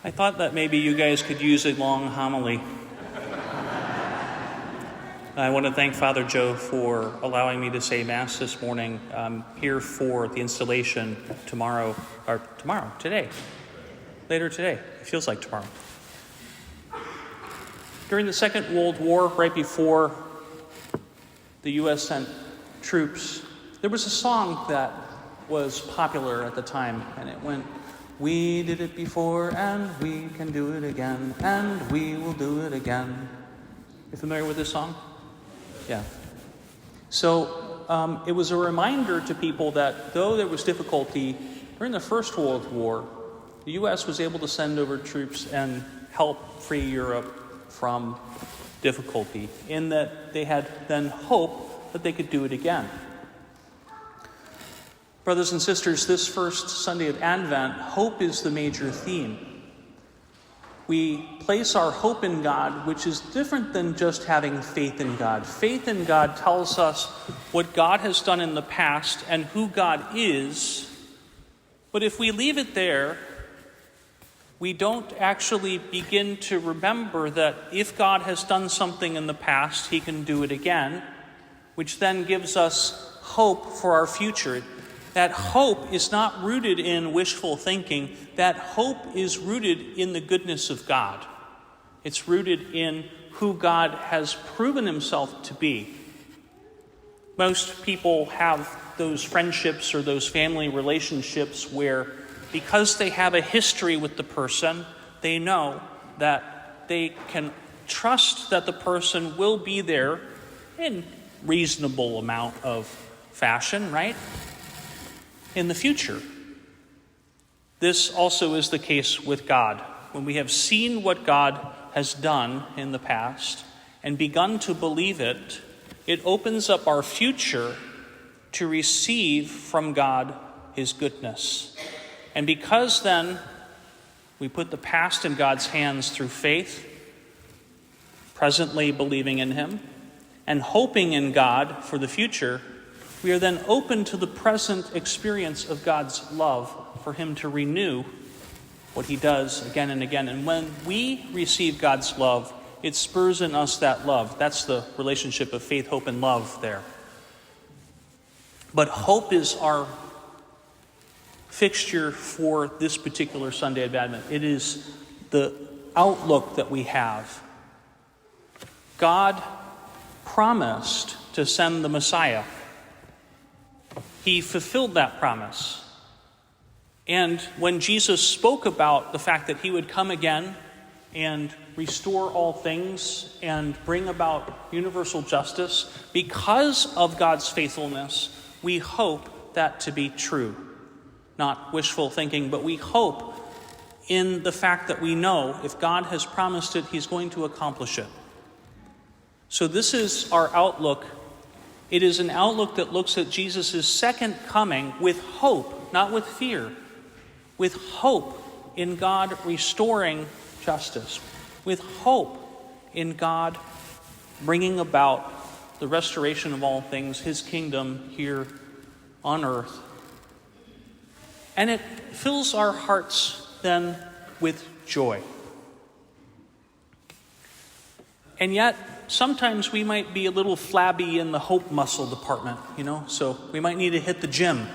I thought that maybe you guys could use a long homily. I want to thank Father Joe for allowing me to say Mass this morning. I'm here for the installation today. Later today. It feels like tomorrow. During the Second World War, right before the U.S. sent troops, there was a song that was popular at the time, and it went, "We did it before, and we can do it again, and we will do it again." You familiar with this song? Yeah. So it was a reminder to people that though there was difficulty during the First World War, the U.S. was able to send over troops and help free Europe from difficulty, in that they had then hope that they could do it again. Brothers and sisters, this first Sunday of Advent, hope is the major theme. We place our hope in God, which is different than just having faith in God. Faith in God tells us what God has done in the past and who God is. But if we leave it there, we don't actually begin to remember that if God has done something in the past, he can do it again, which then gives us hope for our future. That hope is not rooted in wishful thinking. That hope is rooted in the goodness of God. It's rooted in who God has proven himself to be. Most people have those friendships or those family relationships where, because they have a history with the person, they know that they can trust that the person will be there in reasonable amount of fashion, right? In the future. This also is the case with God. When we have seen what God has done in the past and begun to believe it, it opens up our future to receive from God his goodness. And because then we put the past in God's hands through faith, presently believing in him, and hoping in God for the future, we are then open to the present experience of God's love for him to renew what he does again and again. And when we receive God's love, it spurs in us that love. That's the relationship of faith, hope, and love there. But hope is our fixture for this particular Sunday of Advent. It is the outlook that we have. God promised to send the Messiah. He fulfilled that promise. And when Jesus spoke about the fact that he would come again and restore all things and bring about universal justice, because of God's faithfulness, we hope that to be true. Not wishful thinking, but we hope in the fact that we know if God has promised it, he's going to accomplish it. So this is our outlook. It is an outlook that looks at Jesus' second coming with hope, not with fear. With hope in God restoring justice. With hope in God bringing about the restoration of all things, his kingdom here on earth. And it fills our hearts then with joy. And yet, sometimes we might be a little flabby in the hope muscle department, so we might need to hit the gym.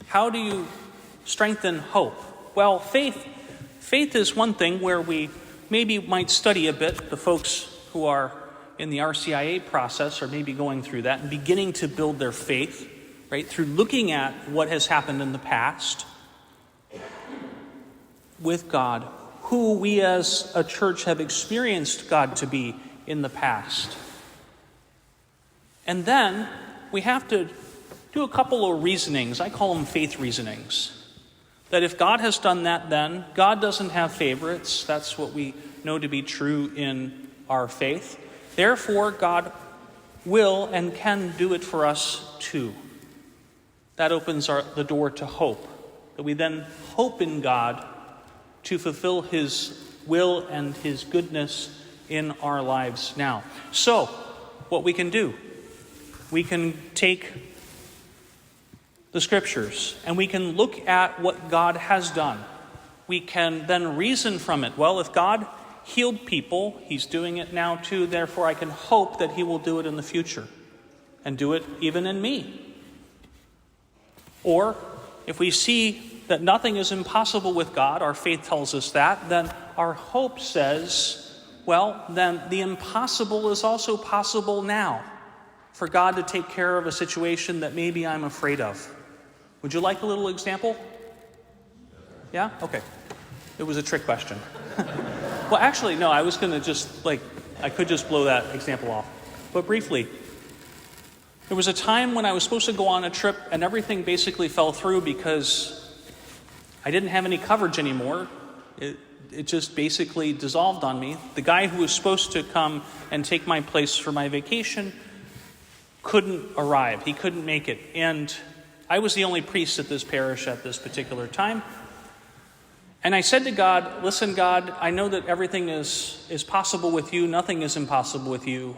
How do you strengthen hope? Well, faith is one thing where we maybe might study a bit. The folks who are in the RCIA process are maybe going through that and beginning to build their faith, right, through looking at what has happened in the past with God, who we as a church have experienced God to be in the past. And then we have to do a couple of reasonings. I call them faith reasonings. That if God has done that then, God doesn't have favorites. That's what we know to be true in our faith. Therefore, God will and can do it for us too. That opens the door to hope. That we then hope in God to fulfill his will and his goodness in our lives now. So, what we can do, we can take the scriptures and we can look at what God has done. we can then reason from it. Well, if God healed people, he's doing it now too, therefore I can hope that he will do it in the future and do it even in me. Or if we see that nothing is impossible with God, our faith tells us that, then our hope says, well, then the impossible is also possible now for God to take care of a situation that maybe I'm afraid of. Would you like a little example? Yeah? Okay. It was a trick question. Well, actually, no, I was going to I could just blow that example off. But briefly, there was a time when I was supposed to go on a trip and everything basically fell through because I didn't have any coverage anymore. It just basically dissolved on me. The guy who was supposed to come and take my place for my vacation couldn't arrive. He couldn't make it. And I was the only priest at this parish at this particular time. And I said to God, listen, God, I know that everything is possible with you. Nothing is impossible with you.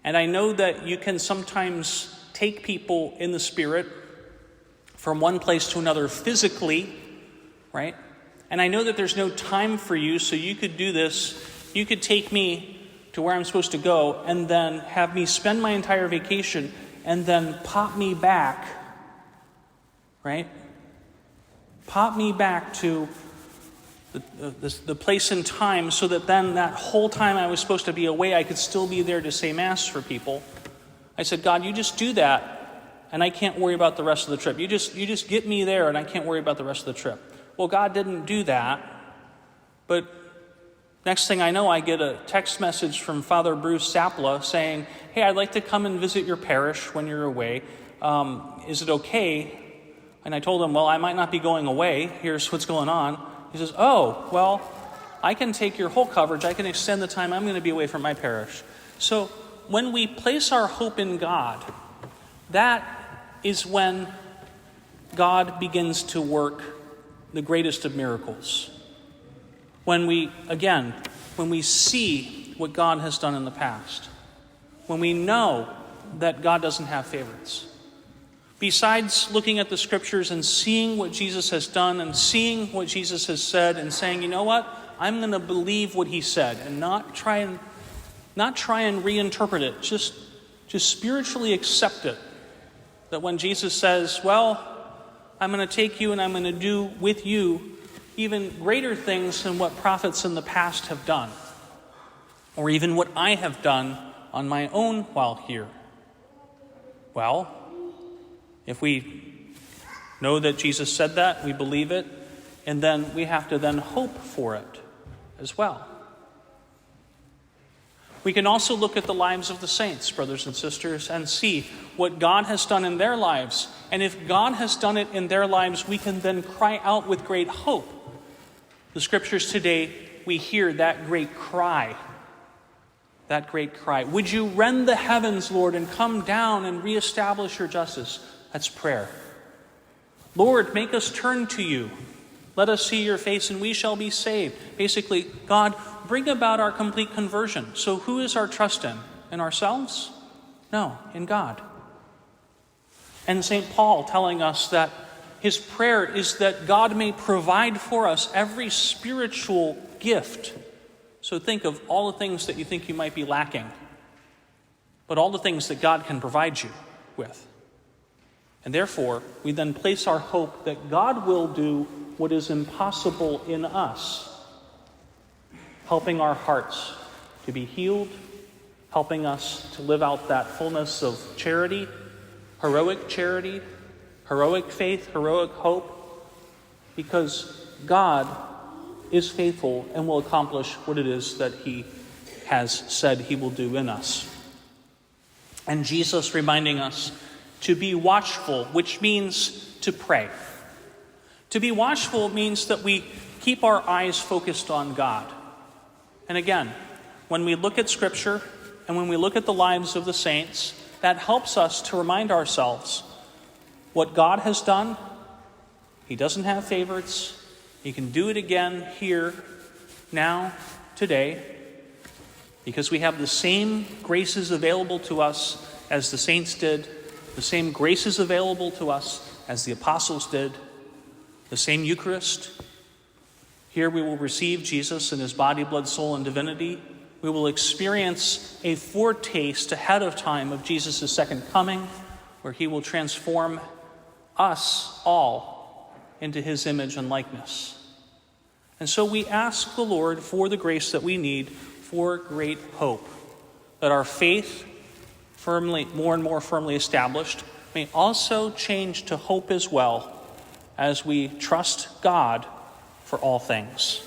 And I know that you can sometimes take people in the spirit from one place to another physically, right? And I know that there's no time for you, so you could do this. You could take me to where I'm supposed to go and then have me spend my entire vacation and then pop me back, right? Pop me back to the place and time so that then that whole time I was supposed to be away, I could still be there to say Mass for people. I said, God, you just do that, and I can't worry about the rest of the trip. You just get me there, and I can't worry about the rest of the trip. Well, God didn't do that, but next thing I know, I get a text message from Father Bruce Sapla saying, hey, I'd like to come and visit your parish when you're away. Is it okay? And I told him, well, I might not be going away. Here's what's going on. He says, oh, well, I can take your whole coverage. I can extend the time I'm going to be away from my parish. So when we place our hope in God, that is when God begins to work the greatest of miracles. When we see what God has done in the past. When we know that God doesn't have favorites. Besides looking at the scriptures and seeing what Jesus has done and seeing what Jesus has said and saying, you know what, I'm going to believe what he said and not try and reinterpret it. Just spiritually accept it. That when Jesus says, well, I'm going to take you and I'm going to do with you even greater things than what prophets in the past have done, or even what I have done on my own while here. Well, if we know that Jesus said that, we believe it, and then we have to then hope for it as well. We can also look at the lives of the saints, brothers and sisters, and see what God has done in their lives. And if God has done it in their lives, we can then cry out with great hope. The scriptures today, we hear that great cry. That great cry. Would you rend the heavens, Lord, and come down and reestablish your justice? That's prayer. Lord, make us turn to you. Let us see your face and we shall be saved. Basically, God, bring about our complete conversion. So who is our trust in? In ourselves? No, in God. And St. Paul telling us that his prayer is that God may provide for us every spiritual gift. So think of all the things that you think you might be lacking, but all the things that God can provide you with. And therefore, we then place our hope that God will do what is impossible in us, helping our hearts to be healed, helping us to live out that fullness of charity, heroic faith, heroic hope, because God is faithful and will accomplish what it is that he has said he will do in us. And Jesus reminding us to be watchful, which means to pray. To be watchful means that we keep our eyes focused on God. And again, when we look at Scripture and when we look at the lives of the saints, that helps us to remind ourselves what God has done. He doesn't have favorites. He can do it again here, now, today, because we have the same graces available to us as the saints did, the same graces available to us as the apostles did, the same Eucharist, Here we will receive Jesus in his body, blood, soul, and divinity. We will experience a foretaste ahead of time of Jesus' second coming, where he will transform us all into his image and likeness. And so we ask the Lord for the grace that we need for great hope, that our faith, more and more firmly established, may also change to hope as well as we trust God for all things.